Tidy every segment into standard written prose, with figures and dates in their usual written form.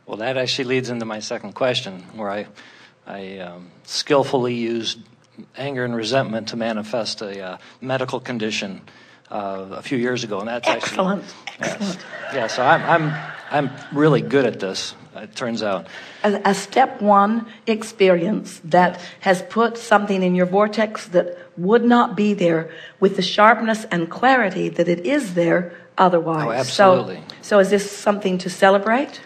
Well, that actually leads into my second question, where I skillfully used anger and resentment to manifest a medical condition a few years ago, and that's excellent. Excellent. Yes. So I'm really good at this. It turns out A step one experience that has put something in your vortex that would not be there with the sharpness and clarity that it is there otherwise. Oh, absolutely. So is this something to celebrate?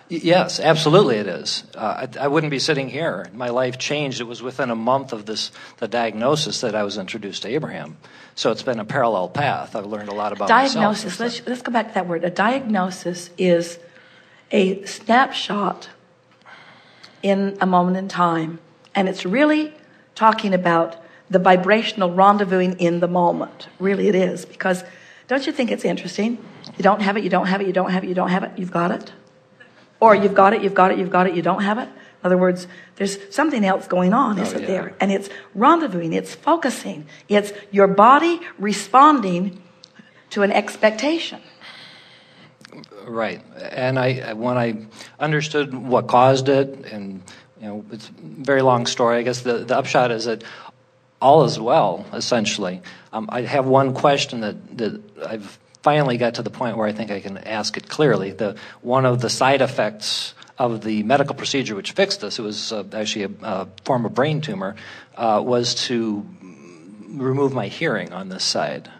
Yes, absolutely it is. I wouldn't be sitting here. My life changed. It was within a month of the diagnosis that I was introduced to Abraham. So it's been a parallel path. I've learned a lot about diagnosis. myself. Let's go back to that word. A diagnosis is a snapshot in a moment in time. And it's really talking about the vibrational rendezvousing in the moment. Really it is. Because don't you think it's interesting? You don't have it, you don't have it, you don't have it, you don't have it, you've got it. Or you've got it, you've got it, you've got it, you don't have it. In other words, there's something else going on, isn't there? And it's rendezvousing, it's focusing. It's your body responding to an expectation. Right. And when I understood what caused it, and it's a very long story. I guess the upshot is that all is well, essentially. I have one question that I've finally got to the point where I think I can ask it clearly. One of the side effects of the medical procedure which fixed this, it was actually a form of brain tumor, was to remove my hearing on this side.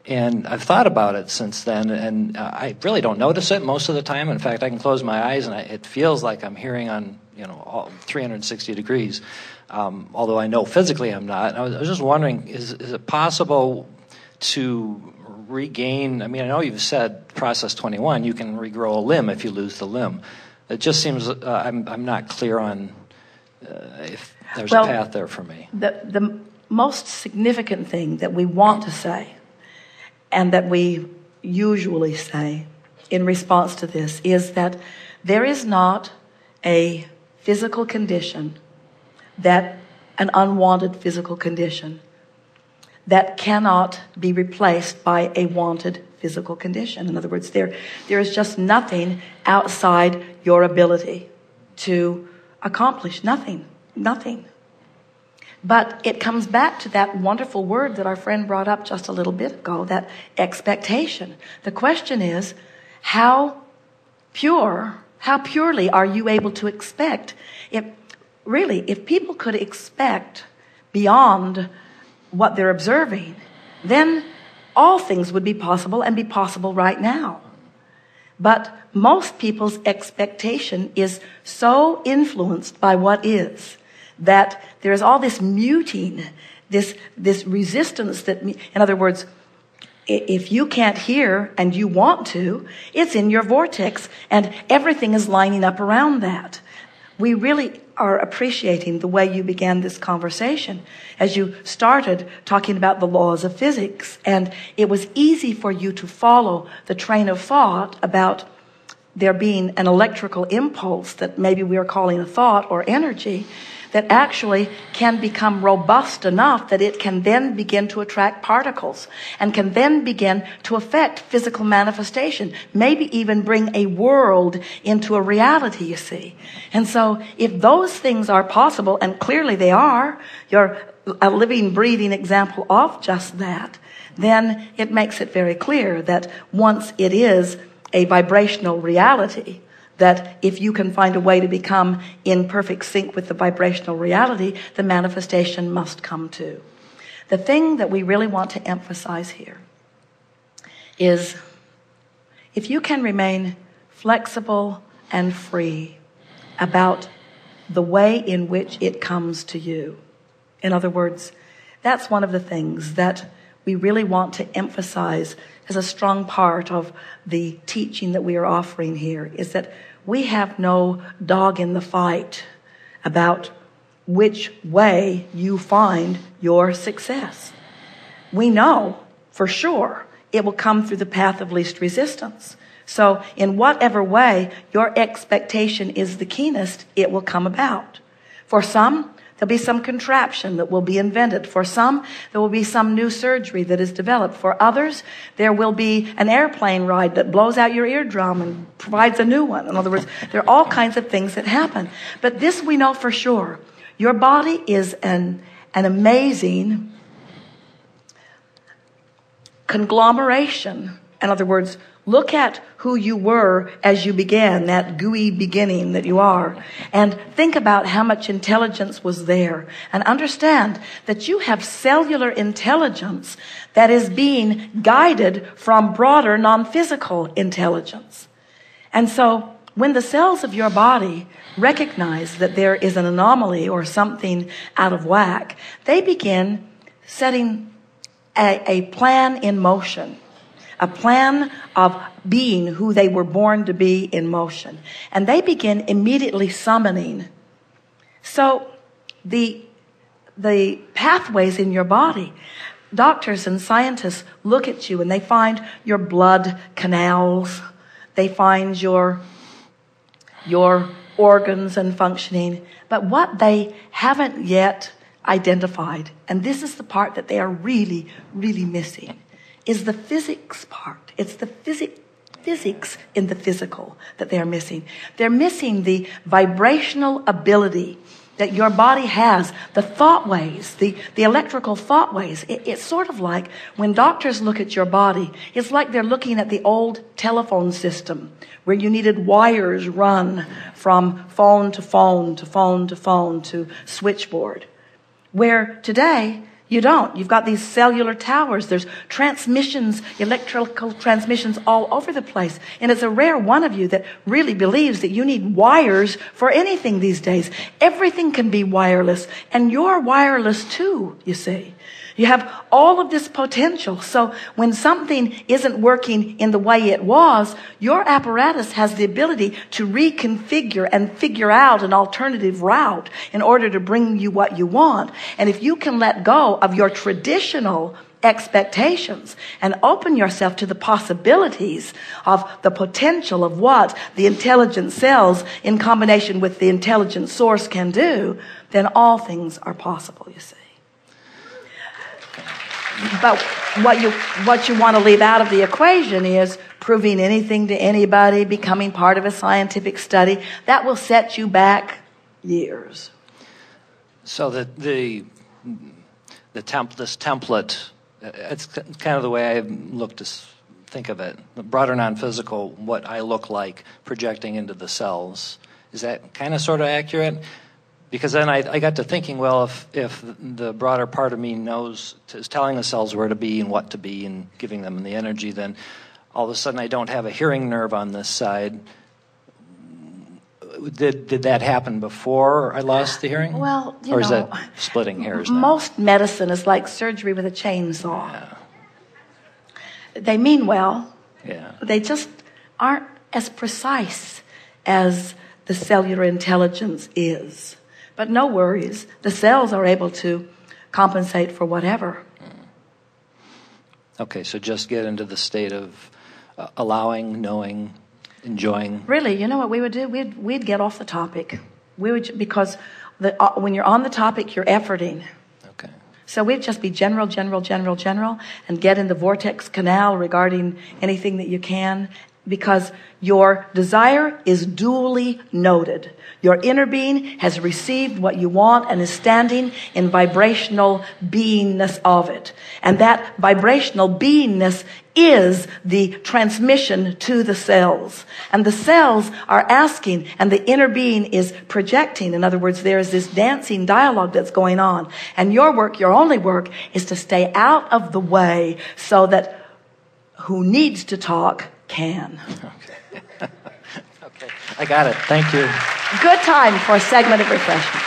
And I've thought about it since then, and I really don't notice it most of the time. In fact, I can close my eyes, and it feels like I'm hearing on 360 degrees, although I know physically I'm not. I was just wondering, is it possible to regain? I mean, I know you've said process 21, you can regrow a limb if you lose the limb. It just seems I'm not clear on if there's a path there for me. The most significant thing that we want to say, and that we usually say in response to this, is that there is not a physical condition, that an unwanted physical condition, that cannot be replaced by a wanted physical condition. In other words, there is just nothing outside your ability to accomplish. Nothing. But it comes back to that wonderful word that our friend brought up just a little bit ago, that expectation. The question is, how purely are you able to expect? If people could expect beyond what they're observing, then all things would be possible and be possible right now. But most people's expectation is so influenced by what is, that there is all this muting, this resistance that, in other words, if you can't hear and you want to, it's in your vortex and everything is lining up around that. We really are appreciating the way you began this conversation as you started talking about the laws of physics, and it was easy for you to follow the train of thought about there being an electrical impulse that maybe we are calling a thought or energy that actually can become robust enough that it can then begin to attract particles and can then begin to affect physical manifestation, maybe even bring a world into a reality, you see. And so if those things are possible, and clearly they are, you're a living, breathing example of just that, then it makes it very clear that once it is a vibrational reality, that if you can find a way to become in perfect sync with the vibrational reality, the manifestation must come too. The thing that we really want to emphasize here is if you can remain flexible and free about the way in which it comes to you. In other words, that's one of the things that we really want to emphasize as a strong part of the teaching that we are offering here, is that we have no dog in the fight about which way you find your success. We know for sure it will come through the path of least resistance. So in whatever way your expectation is the keenest, it will come about. For some, There'll be some contraption that will be invented. For some, there will be some new surgery that is developed. For others, there will be an airplane ride that blows out your eardrum and provides a new one. In other words, there are all kinds of things that happen. But this we know for sure. Your body is an amazing conglomeration. In other words, look at who you were as you began, that gooey beginning that you are, and think about how much intelligence was there. And understand that you have cellular intelligence that is being guided from broader non-physical intelligence. And so when the cells of your body recognize that there is an anomaly or something out of whack, they begin setting a plan in motion. A plan of being who they were born to be in motion. And they begin immediately summoning. So the pathways in your body, doctors and scientists look at you and they find your blood canals. They find your organs and functioning. But what they haven't yet identified, and this is the part that they are really, really missing, is the physics part. It's the physics in the physical that they are missing. They're missing the vibrational ability that your body has, the thought waves, the electrical thought waves. It's sort of like when doctors look at your body, it's like they're looking at the old telephone system where you needed wires run from phone to phone to phone to phone to switchboard. Where today, you don't. You've got these cellular towers. There's transmissions, electrical transmissions all over the place. And it's a rare one of you that really believes that you need wires for anything these days. Everything can be wireless. And you're wireless too, you see. You have all of this potential. So when something isn't working in the way it was, your apparatus has the ability to reconfigure and figure out an alternative route in order to bring you what you want. And if you can let go of your traditional expectations and open yourself to the possibilities of the potential of what the intelligent cells in combination with the intelligent source can do, then all things are possible, you see. But what you want to leave out of the equation is proving anything to anybody, becoming part of a scientific study. That will set you back years. So this template, it's kind of the way I look to think of it. The broader non-physical, what I look like projecting into the cells. Is that kind of sort of accurate? Because then I got to thinking, well, if the broader part of me is telling the cells where to be and what to be and giving them the energy, then all of a sudden I don't have a hearing nerve on this side. Did that happen before I lost the hearing? Well, or is that splitting hairs now? Most medicine is like surgery with a chainsaw. Yeah. They mean well. Yeah. They just aren't as precise as the cellular intelligence is. But no worries. The cells are able to compensate for whatever. Okay, so just get into the state of allowing, knowing, enjoying. Really, you know what we would do? We'd get off the topic. Because when you're on the topic, you're efforting. Okay. So we'd just be general, and get in the vortex canal regarding anything that you can. Because your desire is duly noted. Your inner being has received what you want and is standing in vibrational beingness of it. And that vibrational beingness is the transmission to the cells. And the cells are asking, and the inner being is projecting. In other words, there is this dancing dialogue that's going on. And your work, your only work, is to stay out of the way so that who needs to talk can. Okay. Okay. I got it. Thank you. Good time for a segment of refreshment.